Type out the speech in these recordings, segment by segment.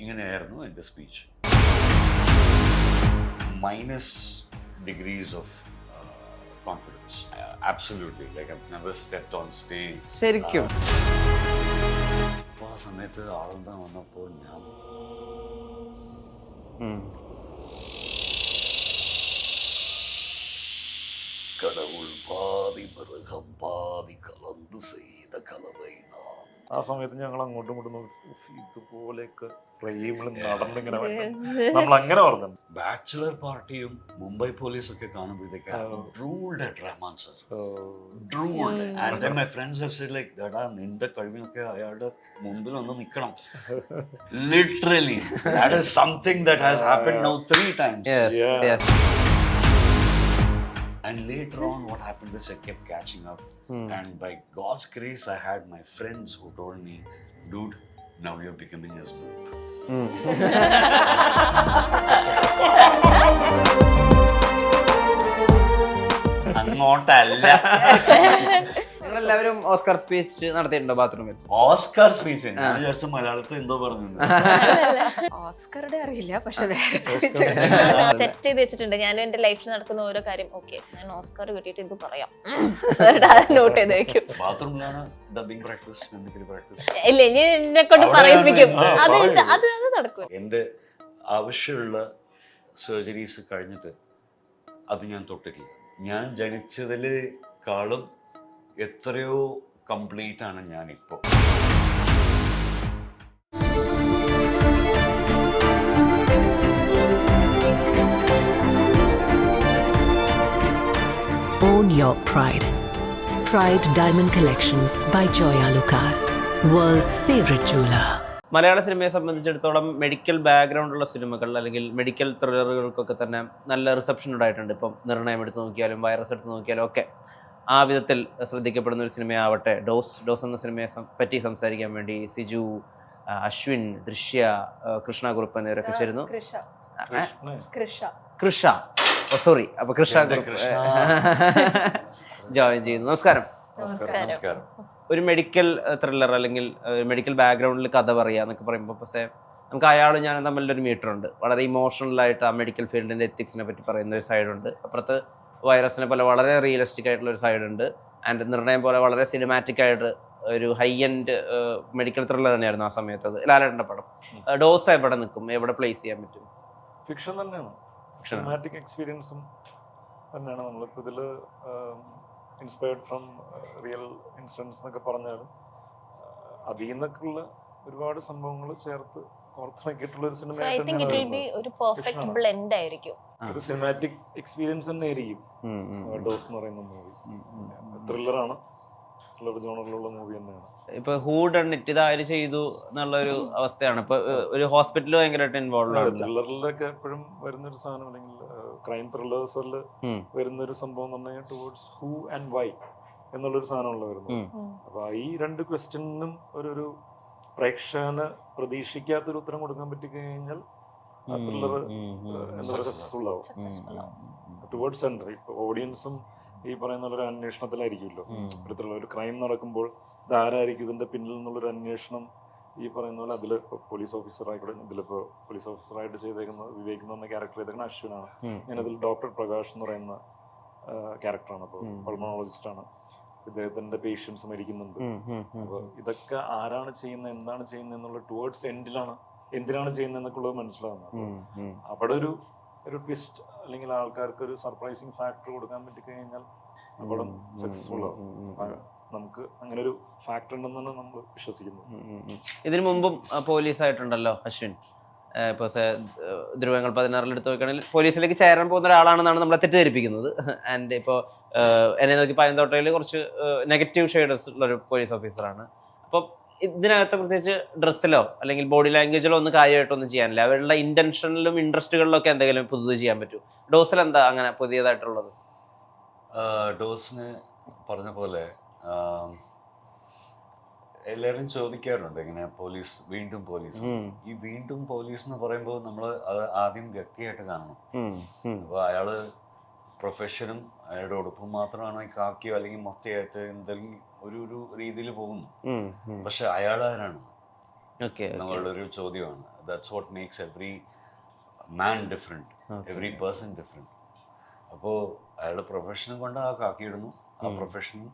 ഇങ്ങനെയായിരുന്നു എൻ്റെ speech. Minus degrees of confidence. Absolutely, like I never stepped on stage. ശരിക്കും അപ്പോൾ ആ സമയത്ത് ആളുണ്ടാ വന്നപ്പോൾ ഞാൻ கடவுள் பாதி மிருகம் பாதி கலந்து செய்த கலவை நான். ആ സമയത്ത് ഞങ്ങൾ അങ്ങോട്ടും ഇങ്ങോട്ടും നോക്കി ഇതുപോലെയൊക്കെ ഫ്രെയിമിൽ നടന്നിങ്ങനെ നമ്മൾ അങ്ങനെ പറഞ്ഞു. ബാച്ചിലർ പാർട്ടിയും മുംബൈ പോലീസൊക്കെ കാണുമ്പോഴത്തേക്ക് drooled at Rahman sir, drooled. And then my friends have said like ഡാ നിന്റെ കഴിവിനൊക്കെ അയാളുടെ മുമ്പിൽ ഒന്ന് നിൽക്കണം. Literally that is something that has happened now 3 times. And later on, what happened is I kept catching up. And by God's grace, I had my friends who told me, dude, now you're becoming as good. അങ്ങോട്ടല്ല. നിങ്ങളെല്ലാവരും Oscar speech നടത്തിയിട്ടുണ്ടോ ബാത്റൂമിൽ? Oscar speech ഞാൻ just മലയാളത്തിൽ എന്തോ പറഞ്ഞു. ഓസ്കറുടെ അറിയില്ല, പക്ഷെ set ചെയ്ത് വെച്ചിട്ടുണ്ട്. ഞാൻ എന്റെ ലൈഫിൽ നടക്കുന്ന ഓരോ കാര്യം ഓക്കെ ഞാൻ ഓസ്കാർ കിട്ടിയിട്ട് ഇത് പറയാം നോട്ട് ചെയ്ത് വെക്കും. ബാത്റൂമിലാണ് ഡബിംഗ് പ്രാക്ടീസ്, മിമിക്രി പ്രാക്ടീസ്. ഇല്ല, ഇനി എന്നെ കൊണ്ട് പറയിപ്പിക്കും. അത് നടക്കും. എന്റെ ആവശ്യമുള്ള സർജറീസ് കഴിഞ്ഞിട്ട് അത് ഞാൻ തൊട്ടിട്ടില്ല. ഞാൻ ജനിച്ചതിലേക്കാളും എത്രയോ കംപ്ലീറ്റ് ആണ് ഞാനിപ്പോൾ. Own your pride. Pride Diamond Collections by Joya Lucas, world's favorite jeweler. മലയാള സിനിമയെ സംബന്ധിച്ചിടത്തോളം മെഡിക്കൽ ബാക്ക്ഗ്രൗണ്ട് ഉള്ള സിനിമകൾ അല്ലെങ്കിൽ മെഡിക്കൽ ത്രില്ലറുകൾക്കൊക്കെ തന്നെ നല്ല റിസപ്ഷൻ ഉണ്ടായിട്ടുണ്ട്. ഇപ്പം നിർണയം എടുത്ത് നോക്കിയാലും വൈറസ് എടുത്ത് നോക്കിയാലും ഒക്കെ ആ വിധത്തിൽ ശ്രദ്ധിക്കപ്പെടുന്ന ഒരു സിനിമയാവട്ടെ ഡോസ് എന്ന സിനിമയെ പറ്റി സംസാരിക്കാൻ വേണ്ടി സിജു, അശ്വിൻ, ദൃശ്യ, കൃഷ്ണ കുറുപ്പ് എന്നിവരൊക്കെ ചേരുന്നു. കൃഷ സോറി അപ്പൊ കൃഷ്ണ കുറുപ്പ് ജോയിൻ ചെയ്യുന്നു. നമസ്കാരം. നമസ്കാരം. ഒരു മെഡിക്കൽ ത്രില്ലർ അല്ലെങ്കിൽ മെഡിക്കൽ ബാക്ക്ഗ്രൗണ്ടിൽ കഥ പറയുക എന്നൊക്കെ പറയുമ്പോൾ പക്ഷേ നമുക്ക് അയാളും ഞാനും തമ്മിലൊരു മീറ്ററുണ്ട്. വളരെ ഇമോഷണലായിട്ട് ആ മെഡിക്കൽ ഫീൽഡിൻ്റെ എത്തിക്സിനെ പറ്റി പറയുന്ന ഒരു സൈഡുണ്ട്. അപ്പുറത്ത് വൈറസിനെ പോലെ വളരെ റിയലിസ്റ്റിക് ആയിട്ടുള്ള ഒരു സൈഡുണ്ട്. ആൻഡ് നിർണയം പോലെ വളരെ സിനിമാറ്റിക് ആയിട്ട് ഒരു ഹൈ എൻഡ് മെഡിക്കൽ ത്രില്ലർ തന്നെയായിരുന്നു ആ സമയത്ത്. അത് ലാലേട്ടൻ്റെ പടം. ഡോസ് എവിടെ നിൽക്കും, എവിടെ പ്ലേസ് ചെയ്യാൻ പറ്റും? ഫിക്ഷൻ തന്നെയാണ്, സിനിമാറ്റിക് എക്സ്പീരിയൻസും തന്നെയാണ്. നമ്മളിപ്പോൾ ഇതിൽ ഇൻസ്പയർഡ് ഫ്രം റിയൽ ഇൻസിഡൻസ് എന്നൊക്കെ പറഞ്ഞാലും അതിൽ നിന്നൊക്കെയുള്ള ഒരുപാട് സംഭവങ്ങൾ ചേർത്ത് കോർത്തിണക്കിയിട്ടുള്ള ഒരു സിനിമ. ഒരു സിനിമാറ്റിക് എക്സ്പീരിയൻസ് തന്നെ ആയിരിക്കും ഡോസ് എന്ന് പറയുന്ന മൂവി. ത്രില്ലറാണ്, ത്രില്ലർ ജോണറിലുള്ള മൂവി തന്നെയാണ്. ഇപ്പൊ ഹൂ ഡൺ ഇറ്റ് ഇതാര് ചെയ്തു എന്നുള്ളൊരു അവസ്ഥയാണ്. ഇപ്പൊ ഒരു ഹോസ്പിറ്റൽ ഭയങ്കരമായിട്ട് ഇൻവോൾവ് ആണ്. ത്രില്ലറിലൊക്കെ എപ്പോഴും വരുന്നൊരു സാധനം അല്ലെങ്കിൽ ക്രൈം ത്രില്ലേഴ്സിൽ വരുന്നൊരു സംഭവം എന്ന് പറഞ്ഞാൽ ടുവേർഡ്സ് ഹൂ ആൻഡ് വൈ എന്നുള്ളൊരു സാധനമുള്ള വരുന്നത്. അപ്പൊ ഈ രണ്ട് ക്വസ്റ്റ്യനും ഒരു പ്രേക്ഷകന് പ്രതീക്ഷിക്കാത്തൊരു ഉത്തരം കൊടുക്കാൻ പറ്റി കഴിഞ്ഞാൽ ആ ത്രില്ലർ സക്സസ്ഫുൾ ആവും. ടുവേർഡ്സ് സെന്റർ ഇപ്പൊ ഓഡിയൻസും ഈ പറയുന്ന ഒരു അന്വേഷണത്തിലായിരിക്കുമല്ലോ. ഒരു ക്രൈം നടക്കുമ്പോൾ ഇതാരായിരിക്കും ഇതിന്റെ പിന്നിൽ നിന്നുള്ളൊരു അന്വേഷണം. ഈ പറയുന്ന പോലെ അതിൽ പോലീസ് ഓഫീസർ ആയിക്കോട്ടെ, ഇതിലിപ്പോ പോലീസ് ഓഫീസറായിട്ട് ചെയ്തേക്കുന്നത് വിവേക് എന്ന് പറഞ്ഞ ക്യാരക്ടർ ചെയ്തേക്കുന്ന അശ്വിനാണ്. ഞാനതിൽ ഡോക്ടർ പ്രകാശ് എന്ന് പറയുന്ന ക്യാരക്ടറാണ്. അപ്പോൾ പൾമോളജിസ്റ്റ് ആണ്. ഇദ്ദേഹത്തിന്റെ പേഷ്യൻസ് മരിക്കുന്നുണ്ട്. അപ്പൊ ഇതൊക്കെ ആരാണ് ചെയ്യുന്നത്, എന്താണ് ചെയ്യുന്നത് എന്നുള്ള ടുവേർഡ്സ് എൻഡിലാണ് എന്തിനാണ് ചെയ്യുന്നത് എന്നൊക്കെ ഉള്ളത് മനസ്സിലാവുന്നത്. അവിടെ ഒരു ട്വിസ്റ്റ് അല്ലെങ്കിൽ ആൾക്കാർക്ക് ഒരു സർപ്രൈസിങ് ഫാക്ടർ കൊടുക്കാൻ പറ്റി കഴിഞ്ഞാൽ അവിടെ സക്സസ്ഫുൾ ആവും. നമുക്ക് അങ്ങനെ ഒരു ഫാക്ടർ ഉണ്ടെന്നാണ് നമ്മൾ വിശ്വസിക്കുന്നത്. ഇതിനു മുമ്പും പോലീസായിട്ടുണ്ടല്ലോ അശ്വിൻ. ഇപ്പോൾ ധ്രുവങ്ങൾ 16 എടുത്ത് നോക്കുകയാണെങ്കിൽ പോലീസിലേക്ക് ചേരാൻ പോകുന്ന ഒരാളാണെന്നാണ് നമ്മളെ തെറ്റിദ്ധരിപ്പിക്കുന്നത്. ആൻഡ് ഇപ്പോൾ എന്നെ നോക്കി പയന്തോട്ടയിൽ കുറച്ച് നെഗറ്റീവ് ഷെയ്ഡ്സ് ഉള്ളൊരു പോലീസ് ഓഫീസറാണ്. അപ്പം ഇതിനകത്ത് പ്രത്യേകിച്ച് ഡ്രസ്സിലോ അല്ലെങ്കിൽ ബോഡി ലാംഗ്വേജിലോ ഒന്നും കാര്യമായിട്ടൊന്നും ചെയ്യാനില്ല. അവരുടെ ഇന്റൻഷനിലും ഇൻട്രസ്റ്റുകളിലും ഒക്കെ എന്തെങ്കിലും പുതുത് ചെയ്യാൻ പറ്റും. ഡോസിൽ എന്താ അങ്ങനെ പുതിയതായിട്ടുള്ളത്? ഡോസിന് പറഞ്ഞ പോലെ എല്ലാവരും ചോദിക്കാറുണ്ട് ഇങ്ങനെ പോലീസ് വീണ്ടും പോലീസ്. ഈ വീണ്ടും പോലീസ് എന്ന് പറയുമ്പോൾ നമ്മൾ അത് ആദ്യം വ്യക്തിയായിട്ട് കാണണം. അപ്പോൾ അയാള് പ്രൊഫഷനും അയാളുടെ ഉടുപ്പും മാത്രമാണ് കാക്കിയോ അല്ലെങ്കിൽ മൊത്തയായിട്ട് എന്തെങ്കിലും ഒരു രീതിയിൽ പോകുന്നു. പക്ഷെ അയാൾ ആരാണ് നമ്മളുടെ ഒരു ചോദ്യമാണ്. That's what makes every man different, every person different. അപ്പോൾ അയാളുടെ പ്രൊഫഷനും കൊണ്ട് ആ കാക്കിയിടുന്നു. ആ പ്രൊഫഷനും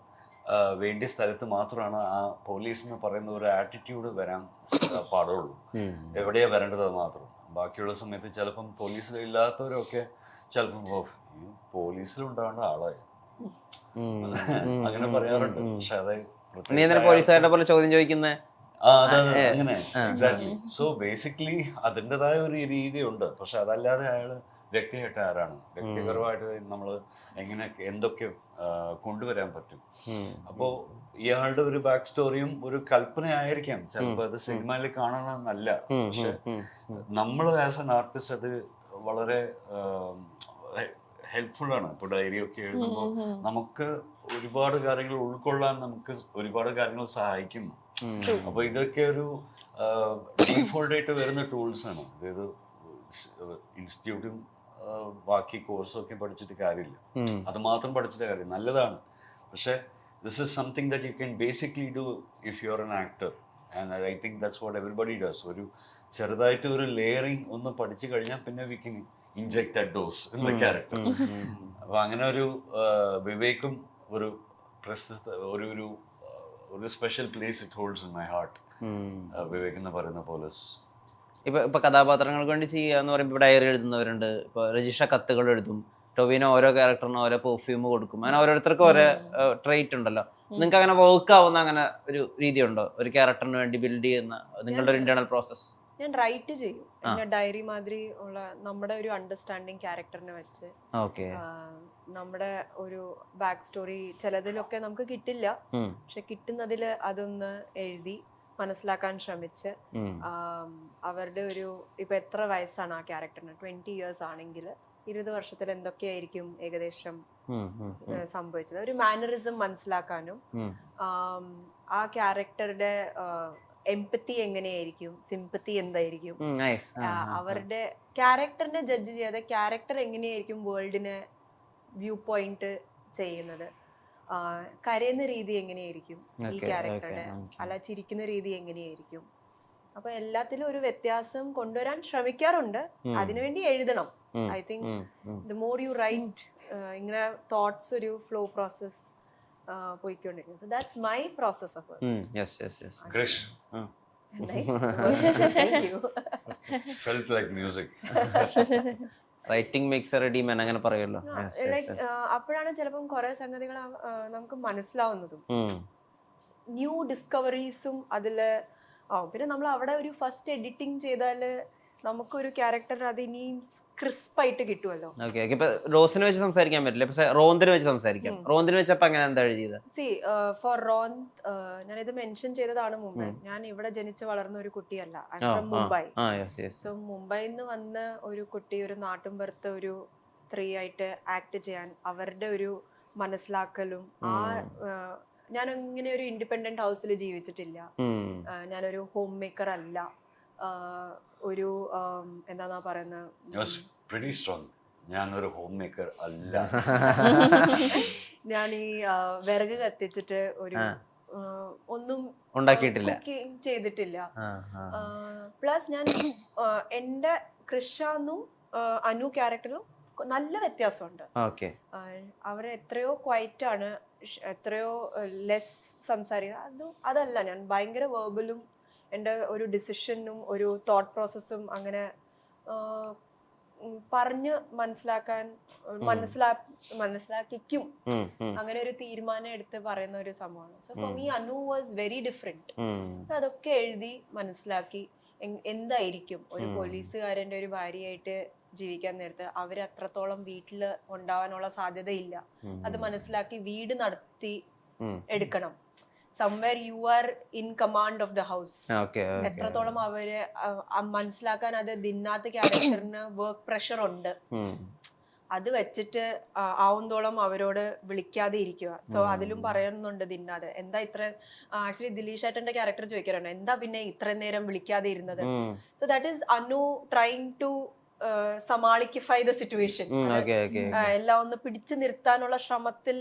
വേണ്ടിയ സ്ഥലത്ത് മാത്രമാണ് ആ പോലീസ് എന്ന് പറയുന്ന ഒരു ആറ്റിറ്റ്യൂഡ് വരാൻ പാടുള്ളൂ. എവിടെയാ വരേണ്ടത് അത് മാത്രം. ബാക്കിയുള്ള സമയത്ത് ചിലപ്പം പോലീസിൽ ഇല്ലാത്തവരൊക്കെ ചിലപ്പം പോലീസിലുണ്ടാവേണ്ട ആളായി അങ്ങനെ പറയാറുണ്ട്. പക്ഷെ അത് പോലീസുകാരുടെ പോലെ ചോദ്യം ചോദിക്കുന്ന അങ്ങനെ എക്സാക്ട്ലി. സോ ബേസിക്കലി അതിൻ്റെതായ ഒരു രീതിയുണ്ട്. പക്ഷെ അതല്ലാതെ അയാള് വ്യക്തിയായിട്ട് ആരാണ്, വ്യക്തിപരമായിട്ട് നമ്മൾ എങ്ങനെ എന്തൊക്കെ കൊണ്ടുവരാൻ പറ്റും. അപ്പോൾ ഇയാളുടെ ഒരു ബാക്ക് സ്റ്റോറിയും ഒരു കൽപ്പനയായിരിക്കാം. ചിലപ്പോൾ അത് സിനിമയിൽ കാണണമെന്നല്ല. പക്ഷെ നമ്മൾ ആസ് എൻ ആർട്ടിസ്റ്റ് അത് വളരെ ഹെൽപ്ഫുൾ ആണ്. ഇപ്പോൾ ഡയറി ഒക്കെ എഴുതുമ്പോൾ നമുക്ക് ഒരുപാട് കാര്യങ്ങൾ ഉൾക്കൊള്ളാൻ നമുക്ക് ഒരുപാട് കാര്യങ്ങൾ സഹായിക്കുന്നു. അപ്പൊ ഇതൊക്കെ ഒരു ഡീഫോൾട്ട് ആയിട്ട് വരുന്ന ടൂൾസ് ആണ്. അതായത് ഇൻസ്റ്റിറ്റ്യൂട്ടും ബാക്കി കോഴ്സും ഒക്കെ പഠിച്ചിട്ട് കാര്യമില്ല. അത് മാത്രം പഠിച്ചിട്ട് കാര്യം നല്ലതാണ്. പക്ഷെ this is something that you can basically do if you are an actor. And I think that's what everybody does. ഒരു ചെറുതായിട്ട് ഒരു ലെയറിങ് ഒന്ന് പഠിച്ചു കഴിഞ്ഞാൽ പിന്നെ we can inject that dose in the character. അപ്പൊ അങ്ങനെ ഒരു വിവേക്കും ഒരു പ്രസ്തുത ഒരു special place it holds in my heart. Vivek എന്ന് പറയുന്ന പോലീസ് ഇപ്പൊ കഥാപാത്രങ്ങൾക്ക് വേണ്ടി ചെയ്യാന്ന് പറയുമ്പോൾ ഇപ്പൊ ഡയറി എഴുതുന്നവരുണ്ട്. ഇപ്പൊ രജിഷ കത്തുകൾ എഴുതും. ടൊവിനോ ഓരോ ക്യാരക്ടറിനും ഓരോ പെർഫ്യൂം കൊടുക്കും. അങ്ങനെ ഓരോരുത്തർക്കും ഓരോ ട്രേറ്റ് ഉണ്ടല്ലോ. നിങ്ങൾക്ക് അങ്ങനെ വർക്ക് ആവുന്ന അങ്ങനെ ഒരു രീതി ഉണ്ടോ ഒരു ക്യാരക്ടറിന് വേണ്ടി ബിൽഡ് ചെയ്യുന്ന നിങ്ങളുടെ ഒരു ഇന്റേണൽ പ്രോസസ്? ഞാൻ റൈറ്റ് ചെയ്യും. ഡയറി മാതിരി ഉള്ള നമ്മുടെ ഒരു അണ്ടർസ്റ്റാൻഡിങ് ക്യാരക്ടറിനെ വെച്ച് നമ്മുടെ ഒരു ബാക്ക് സ്റ്റോറി ചിലതിലൊക്കെ നമുക്ക് കിട്ടില്ല. പക്ഷെ കിട്ടുന്നതിൽ അതൊന്ന് എഴുതി മനസ്സിലാക്കാൻ ശ്രമിച്ച് അവരുടെ ഒരു ഇപ്പൊ എത്ര വയസ്സാണ് ആ ക്യാരക്ടറിന്, 20 years ആണെങ്കിൽ 20 വർഷത്തിൽ എന്തൊക്കെയായിരിക്കും ഏകദേശം സംഭവിച്ചത്, ഒരു മാനറിസം മനസ്സിലാക്കാനും ആ ക്യാരക്ടറുടെ എംപത്തി എങ്ങനെയായിരിക്കും, സിമ്പത്തി എന്തായിരിക്കും, അവരുടെ ക്യാരക്ടറിനെ ജഡ്ജ് ചെയ്യാതെ ക്യാരക്ടർ എങ്ങനെയായിരിക്കും വേൾഡിനെ വ്യൂ പോയിന്റ് ചെയ്യുന്നത്, കരയുന്ന രീതി എങ്ങനെയായിരിക്കും ഈ ക്യാരക്ടറുടെ, അല്ല ചിരിക്കുന്ന രീതി എങ്ങനെയായിരിക്കും. അപ്പൊ എല്ലാത്തിലും ഒരു വ്യത്യാസം കൊണ്ടുവരാൻ ശ്രമിക്കാറുണ്ട്. അതിനുവേണ്ടി എഴുതണം. I think the more you write ഇങ്ങനെ തോട്ട്സ് ഒരു ഫ്ലോ പ്രോസസ് പോയിക്കൊണ്ടിരിക്കും. So that's my process of Krish. Thank you. Felt like music. Writing makes a ready man അങ്ങനെ പറയുമല്ലോ. അപ്പോഴാണ് ചിലപ്പം കുറെ സംഗതികൾ നമുക്ക് മനസ്സിലാവുന്നതും ന്യൂ ഡിസ്കവറീസും അതില് പിന്നെ നമ്മൾ അവിടെ ഒരു ഫസ്റ്റ് എഡിറ്റിംഗ് ചെയ്താല് നമുക്കൊരു ക്യാരക്ടർ അത് ഇനിയും ക്രിസ്പായിട്ട് കിട്ടുമല്ലോ. റോസിനെ വെച്ച് സംസാരിക്കാൻ പറ്റില്ല, പക്ഷെ റോന്തിനെ വെച്ച് സംസാരിക്കാം. റോന്തിനെ വെച്ചപ്പോ അങ്ങനെ എന്താ എഴുതിയത്? ഫോർ റോന്ത് ഞാനിത് മെൻഷൻ ചെയ്തതാണ് മുമ്പേ. ഞാൻ ഇവിടെ ജനിച്ച് വളർന്ന ഒരു കുട്ടിയല്ല, മുംബൈ. സോ മുംബൈയിൽ നിന്ന് വന്ന ഒരു കുട്ടി ഒരു നാട്ടുമ്പുറത്ത് ഒരു സ്ത്രീ ആയിട്ട് ആക്ട് ചെയ്യാൻ അവരുടെ ഒരു മനസ്സിലാക്കലും ഞാൻ ഇങ്ങനെ ഒരു ഇൻഡിപെൻഡന്റ് ഹൗസിൽ ജീവിച്ചിട്ടില്ല, ഞാനൊരു ഹോം മേക്കർ അല്ല, ഒരു എന്താ പറയുന്നത്, ഞാനൊരു ഹോം മേക്കർ അല്ല, ഞാൻ ഈ വിറക് കത്തിച്ചിട്ട് ഒരു ഒന്നും ഉണ്ടാക്കിയിട്ടില്ല, ചെയ്തിട്ടില്ല. പ്ലസ് ഞാൻ എന്റെ കൃഷാന്നും അനു ക്യാരക്ടറും നല്ല വ്യത്യാസമുണ്ട്. അവർ എത്രയോ ക്വൈറ്റ് ആണ്, എത്രയോ ലെസ് സംസാരിക്കുക. അതല്ല, ഞാൻ ഭയങ്കര വേർബലും എൻ്റെ ഒരു ഡിസിഷനും ഒരു തോട്ട് പ്രോസസ്സും അങ്ങനെ പറഞ്ഞ് മനസ്സിലാക്കിക്കും. അങ്ങനെ ഒരു തീരുമാനം എടുത്ത് പറയുന്ന ഒരു സംഭവമാണ്. So for me Anu was very different. അതൊക്കെ എഴുതി മനസ്സിലാക്കി എന്തായിരിക്കും ഒരു പോലീസുകാരന്റെ ഒരു ഭാര്യയായിട്ട് ജീവിക്കാൻ നേരത്ത് അവര് അത്രത്തോളം വീട്ടില് ഉണ്ടാവാനുള്ള സാധ്യതയില്ല. അത് മനസ്സിലാക്കി വീട് നടത്തി എടുക്കണം. Somewhere you are in command of the house. എത്രത്തോളം അവര് മനസ്സിലാക്കാൻ അത് ദിന്നാത്ത് ക്യാരക്ടറിന് വർക്ക് പ്രഷർ ഉണ്ട്. അത് വെച്ചിട്ട് ആവുന്നോളം അവരോട് വിളിക്കാതെ ഇരിക്കുക. സോ അതിലും പറയുന്നുണ്ട് ദിന്നാത് എന്താ ഇത്ര, ആക്ച്വലി ദിലീഷ് ഏട്ടന്റെ ക്യാരക്ടർ ചോദിക്കാറുണ്ട് എന്താ പിന്നെ ഇത്രയും നേരം വിളിക്കാതെ ഇരുന്നത്. So that is Anu trying to simplify the situation. എല്ലാം ഒന്ന് പിടിച്ചു നിർത്താനുള്ള ശ്രമത്തിൽ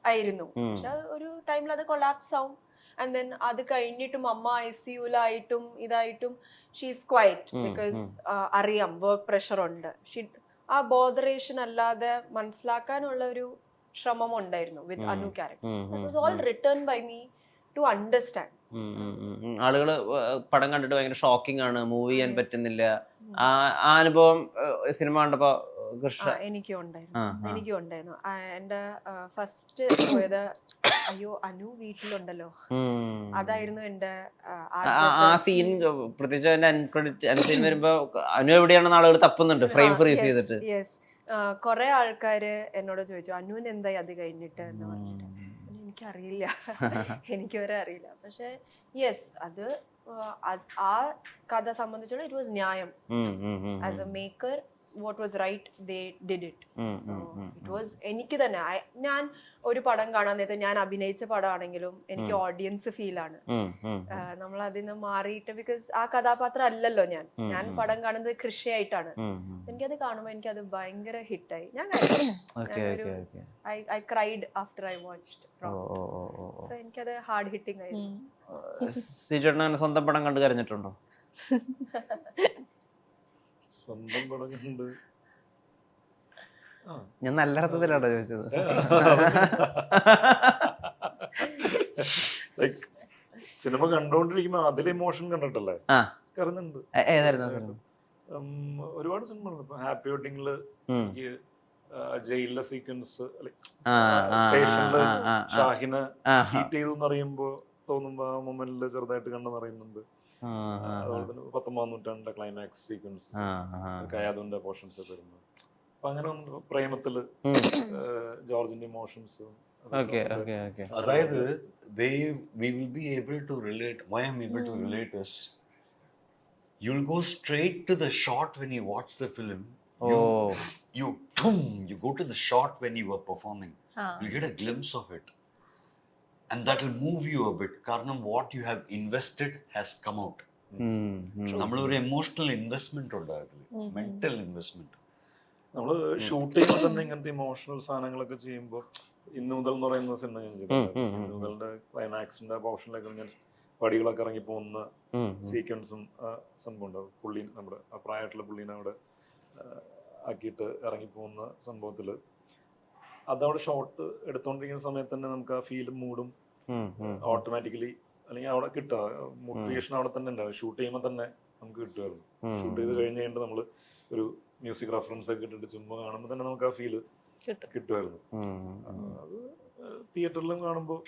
ആയിരുന്നു. പക്ഷെ ഒരു ടൈമിൽ അത് കൊളാപ്സ് ആവും. ആൻഡ് ദെൻ അത് കഴിഞ്ഞിട്ടും അമ്മ ICU-ലായിട്ടും ഇതായിട്ടും ഷീസ് ക്വൈറ്റ് ബിക്കോസ് അറിയാം വർക്ക് പ്രഷർ ഉണ്ട്. ആ ബോധറേഷൻ അല്ലാതെ മനസ്സിലാക്കാനുള്ള ഒരു ശ്രമം ഉണ്ടായിരുന്നു with Anu character. That was all written by me to understand. ആളുകള് പടം കണ്ടിട്ട് ഭയങ്കര ഷോക്കിംഗ് ആണ്, മൂവ് ചെയ്യാൻ പറ്റുന്നില്ല. ആ അനുഭവം സിനിമ കണ്ടപ്പോ കൃഷ്ണ എനിക്കും ഉണ്ടായിരുന്നു. എന്റെ ഫസ്റ്റ് പോയത് അയ്യോ അനു വീട്ടിലുണ്ടല്ലോ, അതായിരുന്നു എന്റെ ആ സീൻ. പ്രത്യേകിച്ച് അതിന്റെ സീൻ വരുമ്പോ അനു എവിടെയാണെന്ന് ആളുകൾ തപ്പുന്നുണ്ട്, ഫ്രെയിം ഫ്രീസ് ചെയ്തിട്ട്. കൊറേ ആൾക്കാര് എന്നോട് ചോദിച്ചു അനുവിന് എന്തായി അത് കഴിഞ്ഞിട്ട് എന്ന് പറഞ്ഞിട്ട്. എനിക്കറിയില്ല, എനിക്ക് വരെ അറിയില്ല. പക്ഷെ യെസ്, അത് ആ കഥ സംബന്ധിച്ചോളം ഇറ്റ് വാസ് ന്യായം. As A maker what was right, they did it. So it was എനിക്ക് തന്നെ, ഞാൻ ഒരു പടം കാണാൻ നേരത്തെ ഞാൻ അഭിനയിച്ച പടമാണെങ്കിലും എനിക്ക് ഓഡിയൻസ് ഫീൽ ആണ്. നമ്മൾ അതിൽ നിന്ന് മാറിയിട്ട്, ബിക്കോസ് ആ കഥാപാത്രം അല്ലല്ലോ ഞാൻ പടം കാണുന്നത് കൃഷിയായിട്ടാണ്. എനിക്കത് കാണുമ്പോൾ എനിക്കത് ഭയങ്കര ഹിറ്റായി. I cried after I watched. So എനിക്കത് ഹാർഡ് ഹിറ്റിംഗ് ആയിരുന്നു. സിജോട്ടൻ സ്വന്തം പടം കണ്ടു കരഞ്ഞിട്ടുണ്ടോ? സ്വന്തം പടം കണ്ട് ഞാൻ നല്ല അർത്ഥത്തിലാണോ ചോദിച്ചത്? ലൈക് സിനിമ കണ്ടോണ്ടിരിക്കുമ്പോ അതിലെ ഇമോഷൻ കണ്ടിട്ടല്ലേ കറന്നുണ്ട്. ഒരുപാട് സിനിമകളുണ്ട്. ഇപ്പൊ ഹാപ്പി വെഡിങ്ങില് എനിക്ക് ജയിലിലെ സീക്വൻസ്, സ്റ്റേഷനില് ഷാഹിന ചീറ്റ് ചെയ്തു എന്നറിയുമ്പോ തോന്നുമ്പോ ആ മൊമെന്റില് ചെറുതായിട്ട് കണ്ടു പറയുന്നുണ്ട്. അതുപോലെ തന്നെ 19-ാം നൂറ്റാണ്ടിന്റെ ക്ലൈമാക്സ് സീക്വൻസ്, കയാദുന്റെ പോർഷൻസ് ഒക്കെ വരുന്നത്. അപ്പൊ അങ്ങനെ പ്രേമത്തില് ജോർജിന്റെ ഇമോഷൻസ്. അതായത് we will be able to relate. Why I'm able to relate is you'll go straight to the shot when you watch the film. You go to the shot when you were performing. You get a glimpse of it. And that will move you a bit. Karanam, what you have invested has come out. നമ്മളൊരു emotional investment ഉണ്ട് അതിൽ, mental investment. നമ്മള് shoot ചെയ്യുമ്പോൾ തന്നെ ഇങ്ങനത്തെ emotional സാധനങ്ങളൊക്കെ ചെയ്യുമ്പോൾ, ഇന്ന് മുതൽ എന്ന് പറയുന്ന സിനിമ ഞാൻ ചെയ്തിട്ടുണ്ട്. ഇന്ന് മുതലിന്റെ ക്ലൈമാക്സിന്റെ പോർഷനിലൊക്കെ ഞാൻ പടികളൊക്കെ ഇറങ്ങി പോകുന്ന സീക്വൻസും സംഭവം ഉണ്ടാവും. പുള്ളി നമ്മുടെ ആ പ്രായമായിട്ടുള്ള പുള്ളീനെ അവിടെ ആക്കിയിട്ട് ഇറങ്ങി പോകുന്ന സംഭവത്തില് അതവിടെ ഷോട്ട് എടുത്തോണ്ടിരിക്കുന്ന സമയത്ത് തന്നെ നമുക്ക് ആ ഫീലും മൂഡും ഓട്ടോമാറ്റിക്കലി അല്ലെങ്കിൽ അവിടെ കിട്ടുക. മോട്ടിവേഷൻ അവിടെ തന്നെ ഉണ്ടാവും. ഷൂട്ട് ചെയ്യുമ്പോൾ തന്നെ നമുക്ക് കിട്ടുമായിരുന്നു. ഷൂട്ട് ചെയ്ത് കഴിഞ്ഞ് കഴിഞ്ഞിട്ട് നമ്മള് ഒരു മ്യൂസിക് റെഫറൻസ് ഒക്കെ ഇട്ടിട്ട് ചുമ്മാ കാണുമ്പോൾ തന്നെ നമുക്ക് ആ ഫീല് കിട്ടുമായിരുന്നു. അത് തിയേറ്ററിലും കാണുമ്പോൾ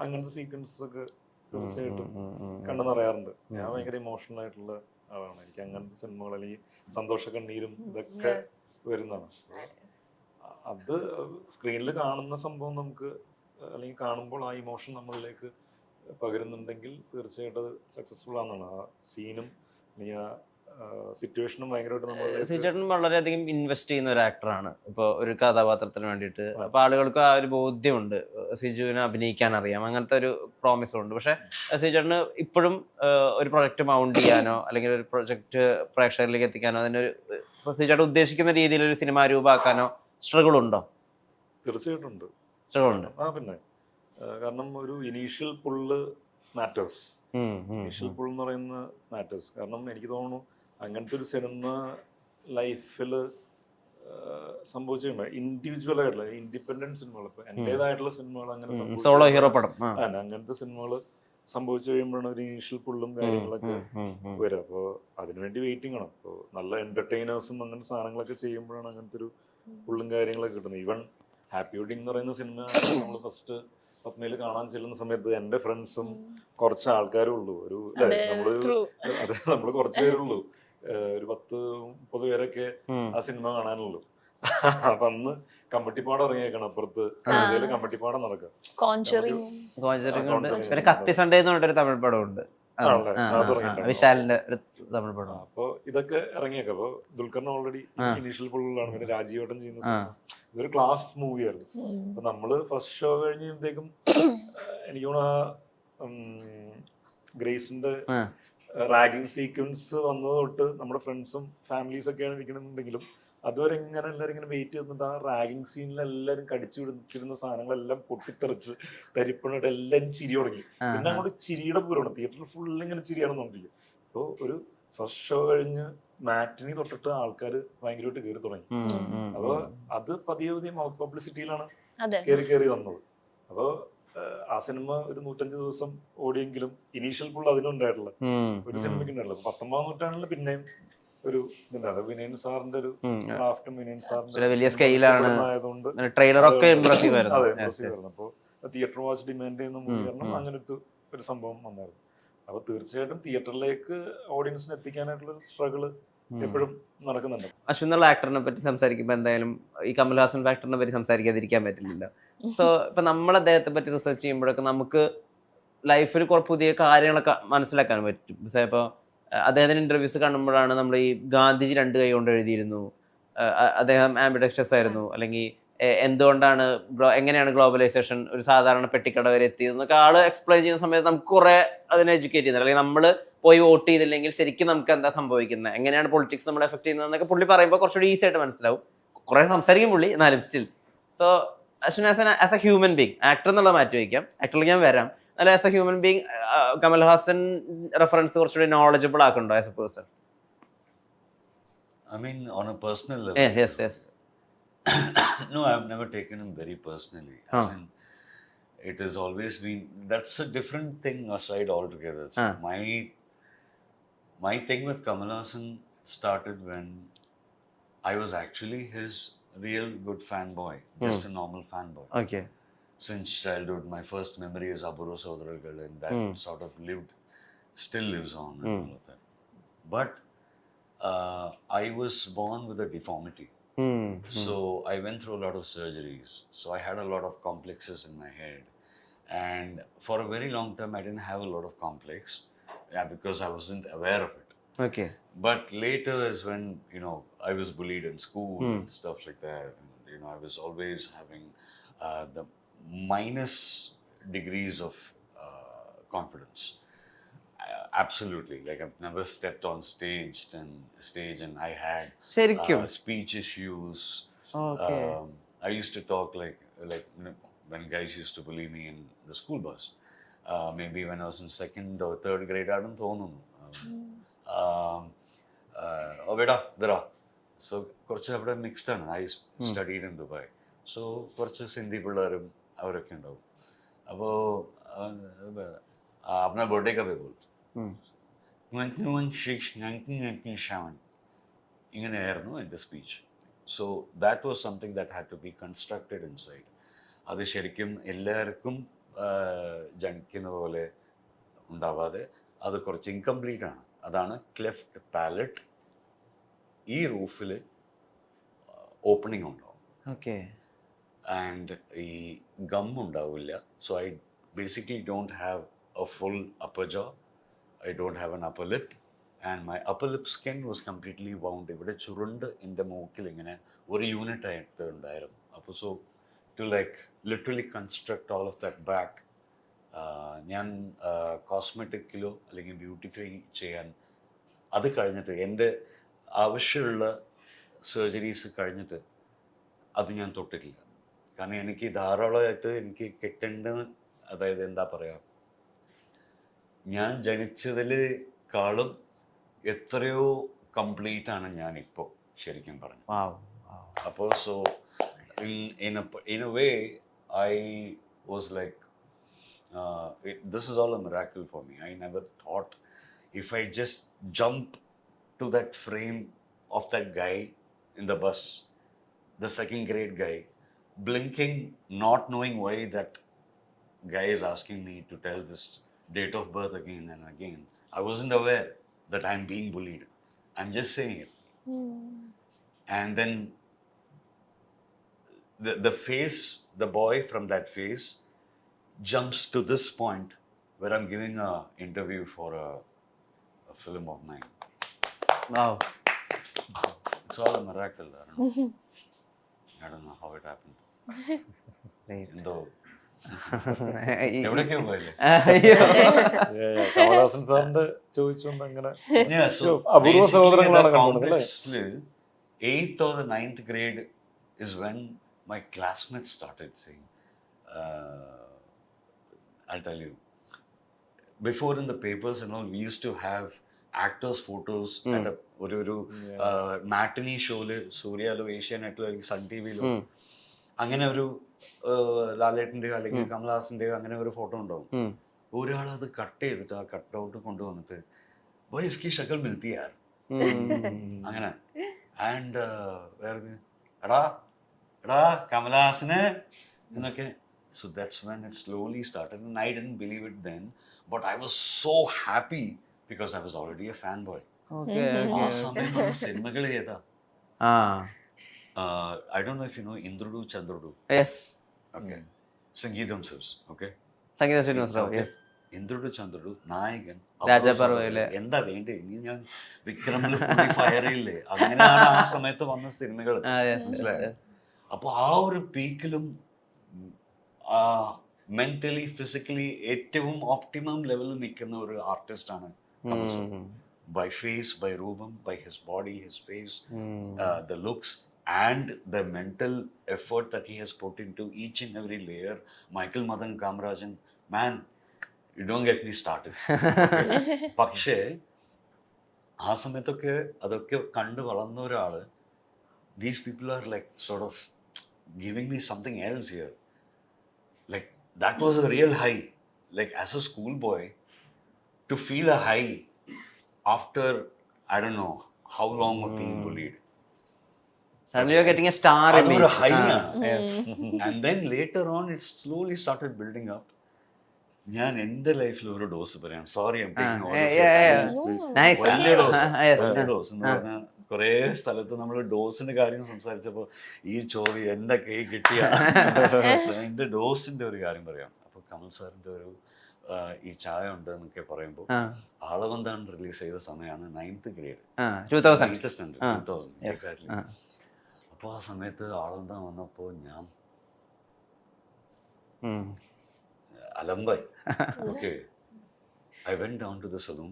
അങ്ങനത്തെ സീക്വൻസസ് ഒക്കെ തീർച്ചയായിട്ടും കണ്ടെന്നറിയാറുണ്ട്. ഞാൻ ഭയങ്കര ഇമോഷണൽ ആയിട്ടുള്ള ആളാണ്. എനിക്ക് അങ്ങനത്തെ സിനിമകൾ അല്ലെങ്കിൽ സന്തോഷ കണ്ണീരും ഇതൊക്കെ വരുന്നതാണ്. അത് സ്ക്രീനിൽ കാണുന്ന സംഭവം നമുക്ക് അല്ലെങ്കിൽ കാണുമ്പോൾ ആ ഇമോഷൻ നമ്മളിലേക്ക് പകരുന്നുണ്ടെങ്കിൽ തീർച്ചയായിട്ടും അത് സക്സസ്ഫുൾ ആണെന്നാണ്. ആ സീനും അല്ലെങ്കിൽ ആ സിറ്റുവേഷനും ഭയങ്കരമായിട്ട് നമ്മൾ. സിജോട്ടൻ വളരെയധികം ഇൻവെസ്റ്റ് ചെയ്യുന്ന ഒരു ആക്ടറാണ് ഇപ്പോൾ ഒരു കഥാപാത്രത്തിന് വേണ്ടിയിട്ട്. അപ്പോൾ ആളുകൾക്ക് ആ ഒരു ബോധ്യമുണ്ട്, സിജുവിനെ അഭിനയിക്കാൻ അറിയാം, അങ്ങനത്തെ ഒരു പ്രോമിസും ഉണ്ട്. പക്ഷെ സിജോട്ടന് ഇപ്പോഴും ഒരു പ്രൊജക്റ്റ് മൗണ്ട് ചെയ്യാനോ അല്ലെങ്കിൽ ഒരു പ്രൊജക്റ്റ് പ്രേക്ഷകരിലേക്ക് എത്തിക്കാനോ അതിനൊരു സിജോട്ടൻ ഉദ്ദേശിക്കുന്ന രീതിയിൽ ഒരു സിനിമ രൂപമാക്കാനോ സ്ട്രഗിൾ ഉണ്ടോ? തീർച്ചയായിട്ടും ഉണ്ട്. പിന്നെ കാരണം ഒരു ഇനീഷ്യൽ പുള്ള് മാറ്റേഴ്സ്. ഇനീഷ്യൽ പുൾ എന്ന് പറയുന്ന മാറ്റേഴ്സ്. കാരണം എനിക്ക് തോന്നുന്നു അങ്ങനത്തെ ഒരു സിനിമ ലൈഫിൽ സംഭവിച്ചിട്ടുണ്ട്. ഇൻഡിവിജ്വൽ ആയിട്ടുള്ള ഇൻഡിപെൻഡന്റ് സിനിമകൾ, ഇപ്പൊ എന്റേതായിട്ടുള്ള സിനിമകൾ അങ്ങനെ സോളോ ഹീറോ പടം അങ്ങനത്തെ സിനിമകൾ സംഭവിച്ചു കഴിയുമ്പോഴാണ് ഒരു ഇനീഷ്യൽ പുള്ളും കാര്യങ്ങളൊക്കെ വരിക. അപ്പോൾ അതിനുവേണ്ടി വെയിറ്റിംഗ് ആണ്. അപ്പോൾ നല്ല എന്റർടൈനേഴ്സും അങ്ങനത്തെ സാധനങ്ങളൊക്കെ ചെയ്യുമ്പോഴാണ് അങ്ങനത്തെ ഒരു പുള്ളും കാര്യങ്ങളൊക്കെ കിട്ടുന്നത്. ഈവൻ ഹാപ്പി വെഡിങ് എന്ന് പറയുന്ന സിനിമ നമ്മൾ ഫസ്റ്റ് പത്മയിൽ കാണാൻ ചെല്ലുന്ന സമയത്ത് എൻ്റെ ഫ്രണ്ട്സും കുറച്ച് ആൾക്കാരും ഉള്ളൂ. ഒരു നമ്മള് കുറച്ച് പേരുള്ളൂ, ഒരു 10-30 പേരൊക്കെ ആ സിനിമ കാണാനുള്ളൂ. അപ്പൊ അന്ന് കമ്മട്ടിപ്പാടം ഇറങ്ങിയേക്കണം അപ്പുറത്ത്. കമ്മട്ടിപ്പാടം നടക്കാം. കത്തി സൺഡേ എന്ന് പറഞ്ഞൊരു തമിഴ് പടം ഉണ്ട്, വിശാലിന്റെ ഒരു തമിഴ് പടം. അപ്പൊ ഇതൊക്കെ ഇറങ്ങിയേക്കാം. അപ്പൊ ദുൽഖറിന് ഓൾറെഡി ഇനീഷ്യൽ പുള്ളിലാണ്. പിന്നെ രാജീവേട്ടൻ ചെയ്യുന്ന സിനിമ ഇതൊരു ക്ലാസ് മൂവി ആയിരുന്നു. അപ്പൊ നമ്മള് ഫസ്റ്റ് ഷോ കഴിഞ്ഞപ്പോഴത്തേക്കും എനിക്ക് തോന്നുന്നു ഗ്രേസിന്റെ റാഗിങ് സീക്വൻസ് വന്നത് തൊട്ട് നമ്മുടെ ഫ്രണ്ട്സും ഫാമിലീസ് ഒക്കെയാണ് ഇരിക്കണമെന്നുണ്ടെങ്കിലും അതുവരെ ഇങ്ങനെ എല്ലാവരും ഇങ്ങനെ വെയിറ്റ് ചെയ്തിട്ട് ആ റാഗിങ് സീനിൽ എല്ലാവരും കടിച്ചു പിടിച്ചിരുന്ന സാധനങ്ങളെല്ലാം പൊട്ടിത്തെറിച്ച് തരിപ്പണിട്ട് എല്ലാവരും ചിരി തുടങ്ങി. പിന്നെ അങ്ങോട്ട് ചിരിയുടെ പൂരമാണ്, തിയേറ്ററിൽ ഫുൾ ഇങ്ങനെ ചിരിയാണെന്നുണ്ടെങ്കിൽ. അപ്പോൾ ഒരു ഫസ്റ്റ് ഷോ കഴിഞ്ഞ് മാറ്റിനി തൊട്ടിട്ട് ആൾക്കാർ ഭയങ്കരമായിട്ട് കയറി തുടങ്ങി. അപ്പോൾ അത് പതിയെ പതിയെ മൗത്ത് പബ്ലിസിറ്റിയിലാണ് കയറി വന്നത്. അപ്പോൾ ആ സിനിമ ഒരു 105 ദിവസം ഓടിയെങ്കിലും ഇനീഷ്യൽ ഫുൾ അതിനുണ്ടായിട്ടുള്ള ഒരു സിനിമയ്ക്ക് ഉണ്ടായിട്ടുള്ളത്. 19-ാം നൂറ്റാണ്ടിൽ പിന്നെയും ഒരു ഇതുണ്ടാണ്. വിനയൻ സാറിന്റെ ഒരു ക്രാഫ്റ്റും വിനയൻ സാറിന്റെ വലിയ സ്കെയിലാണ് ആയതുകൊണ്ട് ട്രെയിലറൊക്കെ ഇംപ്രസീവ് ആയിരുന്നു. അതെ, ഇംപ്രസീവ് ആയിരുന്നു. അപ്പോൾ തിയേറ്റർ വാച്ച് ഡിമാൻഡ് ചെയ്യുന്ന മൂവി കാരണം അങ്ങനത്തെ ഒരു സംഭവം വന്നായിരുന്നു. അപ്പൊ തീർച്ചയായിട്ടും തിയേറ്ററിലേക്ക് ഓഡിയൻസിനെ എത്തിക്കാനായിട്ടുള്ള സ്ട്രഗിള് എപ്പോഴും നടക്കുന്നുണ്ട്. അശ്വിൻ എന്നുള്ള ആക്ടറിനെ പറ്റി സംസാരിക്കുമ്പോൾ എന്തായാലും ഈ കമൽഹാസൻ ആക്ടറിനെ പറ്റി സംസാരിക്കാതിരിക്കാൻ പറ്റില്ലല്ലോ. സോ ഇപ്പൊ നമ്മൾ അദ്ദേഹത്തെ പറ്റി റിസർച്ച് ചെയ്യുമ്പോഴൊക്കെ നമുക്ക് ലൈഫിൽ കുറെ പുതിയ കാര്യങ്ങളൊക്കെ മനസ്സിലാക്കാൻ പറ്റും. ഇപ്പോൾ അദ്ദേഹത്തിന്റെ ഇന്റർവ്യൂസ് കാണുമ്പോഴാണ് നമ്മൾ ഈ ഗാന്ധിജി 2 കൈ കൊണ്ട് എഴുതിയിരുന്നു, അദ്ദേഹം ആംബിഡെക്സ്റ്റസ് ആയിരുന്നു, അല്ലെങ്കിൽ എന്തുകൊണ്ടാണ് എങ്ങനെയാണ് ഗ്ലോബലൈസേഷൻ ഒരു സാധാരണ പെട്ടിക്കട വരെ എത്തിയതെന്നൊക്കെ ആള് എക്സ്പ്ലെയിൻ ചെയ്യുന്ന സമയത്ത് നമുക്ക് കുറെ അതിനെ എഡ്യൂക്കേറ്റ് ചെയ്യുന്നത്, അല്ലെങ്കിൽ നമ്മൾ പോയി വോട്ട് ചെയ്തില്ലെങ്കിൽ ശരിക്കും നമുക്ക് എന്താ സംഭവിക്കുന്നത്, എങ്ങനെയാണ് പൊളിറ്റിക്സ് നമ്മളെ എഫക്ട് ചെയ്യുന്നതെന്നൊക്കെ പുള്ളി പറയുമ്പോൾ കുറച്ചുകൂടി ഈസി ആയിട്ട് മനസ്സിലാവും. കുറെ സംസാരിക്കും പുള്ളി, എന്നാലും still. So Ashwin as a human being, actor എന്നുള്ളത് മാറ്റി വയ്ക്കാം, ആക്ടറിൽ ഞാൻ വരാം, അല്ല as a human being Kamal Haasan reference കുറച്ചുകൂടി നോളജബിൾ ആക്കുന്നുണ്ടോ as a person? I mean, on a personal level. Yes. No, I've never taken him very personally. As in, it has always been, that's a different thing aside altogether. So my thing with Kamal Haasan started when I was actually his real good fanboy, just a normal fanboy. Okay. Since childhood, my first memory is Aburo Sodaral, and that sort of still lives on and all of that. But I was born with a deformity. So I went through a lot of surgeries. So I had a lot of complexes in my head. And for a very long time, I didn't have a lot of complex because I wasn't aware of it. Okay. But later is when, I was bullied in school and stuff like that. And, I was always having the minus degrees of confidence. Absolutely. Like I've never stepped on stage and I had speech issues. Okay. I used to talk like when guys used to bully me in the school bus. Maybe when I was in 2nd or 3rd grade, I don't know. Oh, beta, dera. So, കുറച്ച് അവിടെ mixed ആണ്. I studied in Dubai. So, കുറച്ച് സിന്ധി പിള്ളേരും അവരൊക്കെ ഉണ്ടാവും. അപ്പോൾ अपना birthday कब है बोल, ഇങ്ങനെയായിരുന്നു എൻ്റെ speech. So that was something that had to be constructed inside. അത് ശരിക്കും എല്ലാവർക്കും ജനിക്കുന്ന പോലെ ഉണ്ടാവാതെ അത് കുറച്ച് ഇൻകംപ്ലീറ്റ് ആണ്. അതാണ് ക്ലെഫ്റ്റ് പാലറ്റ്. ഈ റൂഫിൽ ഓപ്പണിംഗ് ഉണ്ടാവും. ഓക്കെ. ആൻഡ് ഈ ഗം ഉണ്ടാവില്ല. So I basically don't have a full upper jaw. I don't have an upper lip. And my upper lip skin was completely wound. ഇവിടെ ചുരുണ്ട് എൻ്റെ മൂക്കിൽ ഇങ്ങനെ ഒരു യൂണിറ്റ് ആയിട്ട് ഉണ്ടായിരുന്നു. അപ്പോൾ so to like literally construct all of that back, ഞാൻ കോസ്മെറ്റിക്കിലോ അല്ലെങ്കിൽ ബ്യൂട്ടിഫൈ ചെയ്യാൻ അത് കഴിഞ്ഞിട്ട് എൻ്റെ ആവശ്യമുള്ള സർജറീസ് കഴിഞ്ഞിട്ട് അത് ഞാൻ തൊട്ടിട്ടില്ല. കാരണം എനിക്ക് ധാരാളമായിട്ട് എനിക്ക് കിട്ടേണ്ടത്, അതായത് എന്താ പറയുക, ഞാൻ ജനിച്ചതിലേക്കാളും എത്രയോ കംപ്ലീറ്റ് ആണ് ഞാനിപ്പോൾ ശരിക്കും പറഞ്ഞു. അപ്പോൾ so in a way I was like this is all a miracle for me. I never thought if I just jump to that frame of that guy in the bus, the 2nd grade guy, blinking, not knowing why that guy is asking me to tell this date of birth again and again. I wasn't aware that I'm being bullied. I'm just saying it. And then the face, the boy from that face jumps to this point where I'm giving a interview for a film of mine. Wow. It's all a miracle. I don't know how it happened. Though എവിടേക്കോ പോയല്ലേ. കമൽഹാസൻ സാറിന്റെ ചോദിച്ചുകൊണ്ട് അങ്ങനെ Yeah, so അപൂർവ basically സഹോദരങ്ങളാണ് the കണ്ടുകൊടുക്കുന്നത്. complexല് 8th or the 9th grade is when my classmates started saying, I'll tell you, before in the papers and all, we used to have actors' photos at ഒരു മാറ്റിനി ഷോയില് സൂര്യാലോ ഏഷ്യാനെറ്റിലോ അല്ലെങ്കിൽ sun T വിയിലോ അങ്ങനെ ഒരു ലാലേട്ടൻ്റെയോ അല്ലെങ്കിൽ കമൽഹാസൻ്റെയോ അങ്ങനെ ഒരു photo ഉണ്ടാവും. ഒരാൾ അത് കട്ട് ചെയ്തിട്ട് ആ കട്ട് ഔട്ട് കൊണ്ടുവന്നിട്ട് ബോയ് ഇസ്കി ഷക്കൽ മിൽത്തി യാർ അങ്ങനെ. ആൻഡ് വേറെ എടാ എടാ കമൽഹാസന് എന്നൊക്കെ. So that's when it slowly started, and I didn't believe it then, but I was so happy because I was already a fanboy. Okay. ആ സമയത്ത് സിനിമകൾ ഏതാ? I don't know if you know Indrudu Chandrudu. Yes. Okay. Sangeetham sirs. Okay. Sangeetha Srinivasa Rao. Yes. ഇന്ദ്രുഡു ചന്ദ്രുഡു നായകൻ രാജാപർവയിലെ എന്താ വേണ്ടേ? ഇനി ഞാൻ വിക്രമിൽ കൂടി ഫയർ ചെയ്യില്ലേ? അങ്ങനെയാണ് ആ സമയത്ത് വന്ന സിനിമകൾ. മനസ്സിലായോ? അപ്പൊ ആ ഒരു പീക്കിലും മെന്റലി ഫിസിക്കലി ഏറ്റവും ഓപ്റ്റിമം ലെവലിൽ നിൽക്കുന്ന ഒരു ആർട്ടിസ്റ്റാണ് Kamal sir. By face, by രൂപം, by his body, his face, the looks and the mental effort that he has put into each and every layer. Michael Madan Kamarajan, man, you don't get me started. പക്ഷേ ആ സമയത്തൊക്കെ അതൊക്കെ കണ്ട് വളർന്ന ഒരാള്, these people are like sort of giving me something else here. Like that was a real high. Like as a schoolboy, to feel a high after I don't know how long of being bullied. Suddenly you're getting a star image. Adora high aanu. And then later on it slowly started building up. ഞാൻ എൻ്റെ ലൈഫിൽ ഒരു dose പറയാം. Sorry I am taking all of Nice. വലിയ dose എന്ന് പറഞ്ഞാൽ കുറേ സ്ഥലത്ത് നമ്മൾ ഡോസിന്റെ കാര്യം സംസാരിച്ചപ്പോൾ ഈ ചോദ്യം എൻ്റെ കൈ കിട്ടിയ എൻ്റെ ഡോസിന്റെ ഒരു കാര്യം പറയാം. അപ്പോൾ കമൽ സാറിന്റെ ഒരു ഈ ചായ ഉണ്ട് എന്നൊക്കെ പറയുമ്പോൾ ആളവന്താൻ റിലീസ് ചെയ്ത സമയമാണ് 9th grade 9th standard 2000. അപ്പോൾ ആ സമയത്ത് ആളവന്താൻ വന്നപ്പോൾ ഞാൻ അലമ്പായി. Okay, I went down to the saloon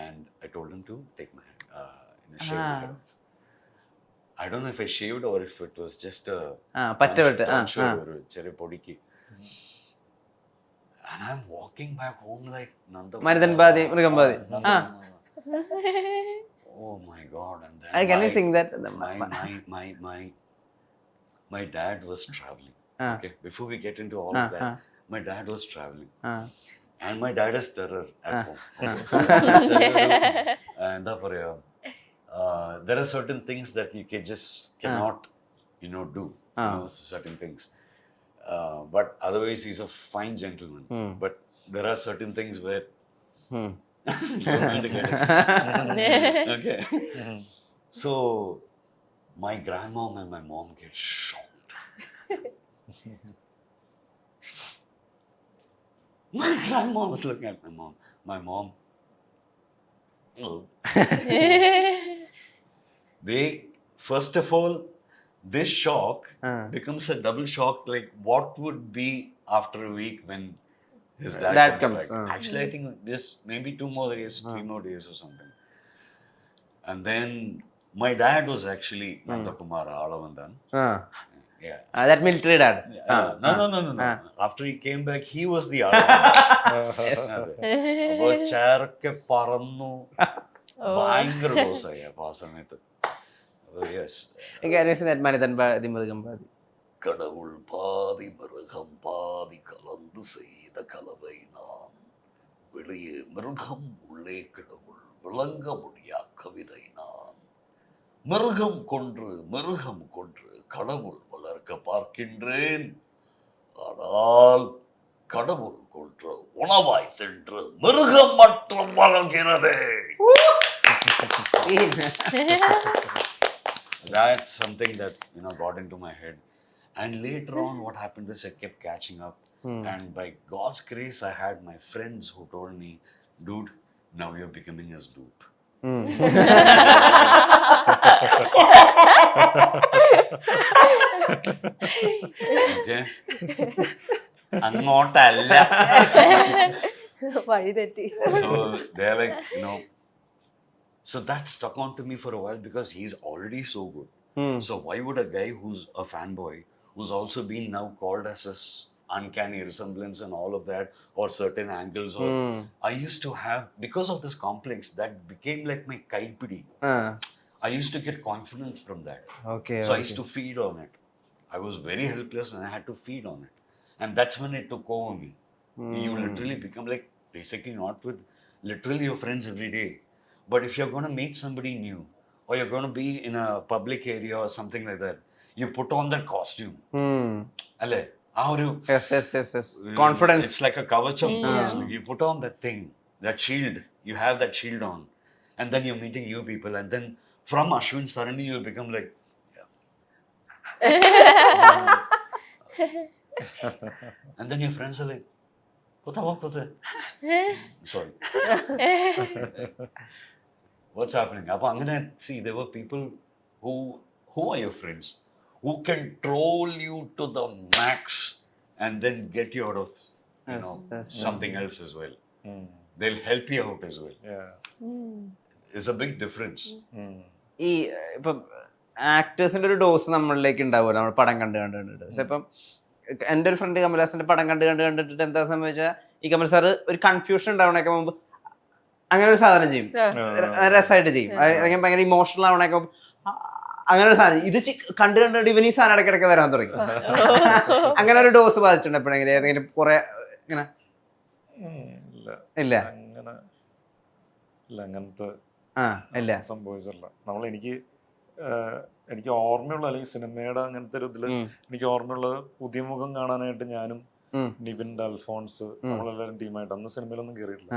and I told him to take my hand in a shave head off. I don't know if I shaved or if it was just a ഒരു ചെറിയ പൊടിക്ക്. And I'm walking back home like Nanda. മരുതൻപാതി മൃഗംപാതി. Oh my God! And then Can you sing that? My dad was traveling. Okay, before we get into all of that, my dad was traveling. And my dad is terror at home. And there are certain things that you cannot, do. Certain things. But otherwise, he's a fine gentleman. But there are certain things where you're going to get it. Okay. So my grandmom and my mom get shocked. My grandma was looking at my mom. My mom, they, first of all, this shock becomes a double shock. Like, what would be after a week when his dad comes back? Actually, I think this maybe 2 more days, 3 more days or something. And then my dad was actually Nandakumar Alavandan. Yeah. That military dad. No. After he came back, he was the Alavandan. അപ്പോൾ ചേർക്കെ പറന്നു ഭയങ്കര ഡോസായി ആ സമയത്ത്. Yes. Can you sing that മരുതൻപാതി മൃഗംപാതി? கடவுள் பாதி மிருகம் பாதி கலந்து செய்த கலவை நான், வெளியே மிருகம் உள்ளே கடவுள் விளங்க முடியா கவிதை நான், மிருகம் கொன்று கடவுள் வளர்க்க பார்க்கின்றேன், ஆனால் கடவுள் கொன்ற உணவாய் தின்று மிருகம் மட்டும் வளர்கிறது. That's something that got into my head. And later on, what happened is I kept catching up. And by God's grace, I had my friends who told me, dude, now you're becoming his dupe. Okay? അങ്ങോട്ടല്ല. വഴി തെറ്റി. So they're like, So that stuck on to me for a while because he's already so good. So why would a guy who's a fanboy, who's also been now called as this uncanny resemblance and all of that, or certain angles, or I used to have, because of this complex, that became like my kaipidi. I used to get confidence from that. Okay. So I used to feed on it. I was very helpless and I had to feed on it. And that's when it took over me. You literally become like, basically not with literally your friends every day. But if you're going to meet somebody new, or you're going to be in a public area or something like that, you put on that costume. Alle? Yes. Confidence. It's like a kavacham. You put on that thing, that shield. You have that shield on. And then you're meeting new people. And then from Ashwin, suddenly you'll become like, and then your friends are like, sorry. What's happening? See, there were people who are your friends, who can troll you to the max and then get you out of, something else as well. They'll help you out as well. Yeah. It's a big difference. ഈ ഇപ്പം ആക്ടേഴ്സിന്റെ ഒരു dose നമ്മളിലേക്ക് ഉണ്ടാവുമല്ലോ, നമ്മൾ പടം കണ്ടിട്ട്. ഇപ്പം എൻ്റെ ഒരു ഫ്രണ്ട് കമൽഹാസന്റെ പടം കണ്ടിട്ട് എന്താ സംഭവിച്ചാൽ, ഈ കമൽ സാറ് ഒരു കൺഫ്യൂഷൻ ഉണ്ടാവണേക്കെ മുമ്പ് അങ്ങനെ ഒരു സാധനം ചെയ്യും, രസമായിട്ട് ചെയ്യും. അല്ലെങ്കിൽ ഭയങ്കര ഇമോഷണൽ ആവണേക്കെ അങ്ങനെ ഒരു സാധനം ഇത് കണ്ടിട്ട് ഇവൻ ഈ സാധനം ഇടയ്ക്കിടയ്ക്ക് വരാൻ തുടങ്ങി. അങ്ങനെ ഒരു ഡോസ് ബാധിച്ചിട്ടുണ്ട് എപ്പോഴെങ്കിലും ഏതെങ്കിലും കുറെ ഇങ്ങനെ? ഇല്ല, അങ്ങനത്തെ ഇല്ല, സംഭവിച്ചില്ല. എനിക്ക് ഓർമ്മയുള്ള, അല്ലെങ്കിൽ സിനിമയുടെ അങ്ങനത്തെ ഒരു ഇതില് എനിക്ക് ഓർമ്മയുള്ളത്, പുതിയ മുഖം കാണാനായിട്ട് ഞാനും നിവിൻ, അൽഫോൺസ്, നമ്മളെല്ലാവരും ടീമായിട്ട് അന്ന് സിനിമയിലൊന്നും കയറിയിട്ടില്ല.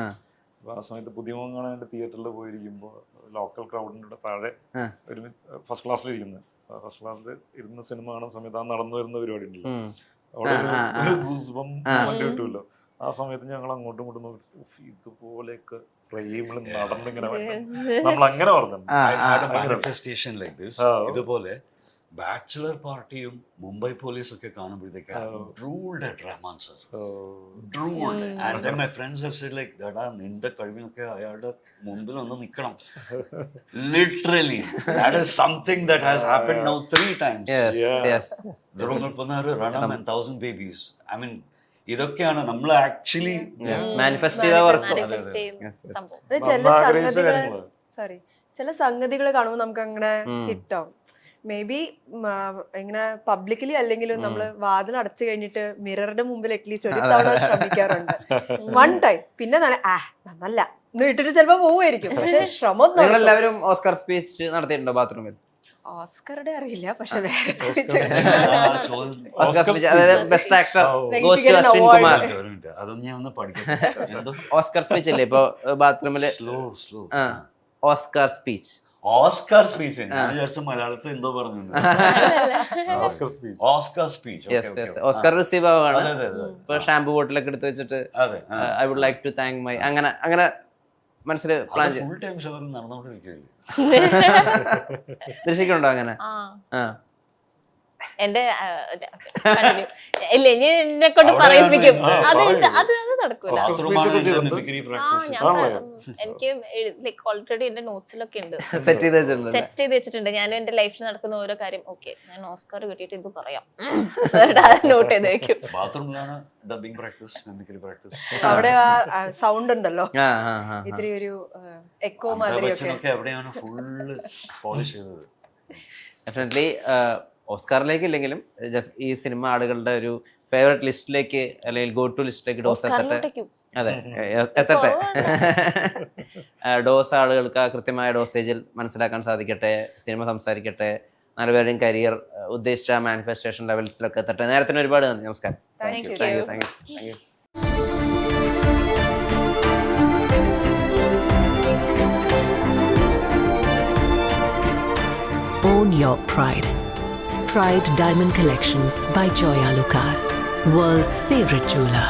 അപ്പൊ ആ സമയത്ത് പുതിയ മുഖം കാണാനായിട്ട് തിയേറ്ററിൽ പോയിരിക്കുമ്പോൾ ലോക്കൽ ക്രൗഡിന്റെ താഴെ ഒരു ഫസ്റ്റ് ക്ലാസ്സിലിരിക്കുന്നത്, ഫസ്റ്റ് ക്ലാസ്സിൽ ഇരുന്ന സിനിമ കാണുന്ന സമയത്ത് ആ നടന്നു വരുന്ന പരിപാടി ഉണ്ടല്ലോ, അവിടെ ഒരു ഗൂസ്ബം കിട്ടുമല്ലോ. ആ സമയത്ത് ഞങ്ങൾ അങ്ങോട്ടും ഇങ്ങോട്ടും നോക്കി, ഇതുപോലെയൊക്കെ ഫ്രെയിമിൽ നടന്നിങ്ങനെ നമ്മൾ അങ്ങനെ പറഞ്ഞു. Manifestation like this. ഇതുപോലെ ബാച്ചിലർ പാർട്ടിയും മുംബൈ പോലീസും ഒക്കെ കാണുമ്പോഴത്തേക്ക് drooled at Rahman sir, drooled. And then my friends have said like, ഡാ നിന്റെ കഴിവിനൊക്കെ അയാളുടെ മുമ്പിൽ ഒന്ന് നിൽക്കണം. Literally that is something that has happened now 3 times. ദുരങ്ങൾ പതിനാറ്, രണം ആൻഡ് 1000 babies. ഐ മീൻ ഇതൊക്കെയാണ് നമ്മൾ ആക്ച്വലി മാനിഫെസ്റ്റ് ചെയ്ത വർക്ക്. ചില സംഗതികൾ കാണുമ്പോൾ നമുക്ക് അങ്ങനെ കിട്ടും. മേ ബി ഇങ്ങനെ പബ്ലിക്കലി അല്ലെങ്കിലും നമ്മള് വാതിൽ അടച്ചു കഴിഞ്ഞിട്ട് മിററുടെ മുമ്പിൽ അറ്റ്ലീസ്റ്റ് ഒരു തവണ ശ്രമിക്കാറുണ്ട്. 1 time. പിന്നെ നല്ല എന്ന് വിട്ടിട്ട് ചിലപ്പോ പോവുമായിരിക്കും, പക്ഷെ ശ്രമം. എല്ലാവരും ഓസ്കാർ സ്പീച്ച് നടത്തിയിട്ടുണ്ടോ ബാത്റൂമിൽ? ഓസ്കറുടെ അറിയില്ല, പക്ഷെ best actor goes to Ashwin Kumar. അതൊന്നും ഞാൻ ഒന്ന് പഠിക്കാം. ഓസ്കാർ സ്പീച്ച് അല്ലേ ഇപ്പൊ ബാത്റൂമില്? Oscar speech. ഓസ്കാർ സ്പീച്ച് ഞാൻ വിചാരിച്ചു മലയാളത്തിൽ എന്തോ പറഞ്ഞിട്ടുണ്ട്. ഓസ്കാർ സ്പീച്ച്, ഓസ്കാർ റിസീവ് ആവാണ്. ഇപ്പൊ ഷാംപൂ ബോട്ടിലൊക്കെ എടുത്ത് വെച്ചിട്ട് I would like to thank my, അങ്ങനെ മനസ്സിൽ പ്ലാൻ ഫുൾ ടൈം ഷോ നടന്നോണ്ടിരിക്കുകയല്ലേ. ദൃശ്യക്കുണ്ടോ അങ്ങനെ? എന്റെ ഇല്ല, ഇനി എന്നെ കൊണ്ട് പറയിപ്പിക്കും. അത് നടക്കൂല. എനിക്ക് ലൈക്ക് ഓൾറെഡി എന്റെ നോട്ട്സിലൊക്കെ ഉണ്ട്, സെറ്റ് ചെയ്ത് വെച്ചിട്ടുണ്ട്. ഞാൻ എന്റെ ലൈഫിൽ നടക്കുന്ന ഓരോ കാര്യം, ഓക്കെ ഞാൻ ഓസ്കാർ കിട്ടിയിട്ട് ഇത് പറയാം, നോട്ട് ചെയ്ത് വെക്കും. ബാത്റൂമിലാണ് ഡബിംഗ് പ്രാക്ടീസ്, മിമിക്രി പ്രാക്ടീസ്. അവിടെ സൗണ്ട് ഉണ്ടല്ലോ, ഇത്തിരി ഒരു എക്കോ മാതിരി എവിടെയാണ് ഫുള്ള് പോളിഷ് ചെയ്തത്. ഡെഫിനറ്റ്ലി ഓസ്കാറിലേക്ക് ഇല്ലെങ്കിലും ഈ സിനിമ ആളുകളുടെ ഒരു ഫേവറേറ്റ് ലിസ്റ്റിലേക്ക് അല്ലെങ്കിൽ ഗോ ടു ലിസ്റ്റിലേക്ക് ഡോസ് എത്തട്ടെ. അതെ, എത്തട്ടെ. ഡോസ് ആളുകൾക്ക് കൃത്യമായ ഡോസേജിൽ മനസ്സിലാക്കാൻ സാധിക്കട്ടെ, സിനിമ സംസാരിക്കട്ടെ, നാലുപേരുടെയും കരിയർ ഉദ്ദേശിച്ച മാനിഫെസ്റ്റേഷൻ ലെവൽസിലൊക്കെ എത്തട്ടെ. നേരത്തിന് ഒരുപാട് നന്ദി. നമസ്കാരം. Thank you. Own your pride. Pride Diamond Collections by Joya Lucas, world's favorite jeweler.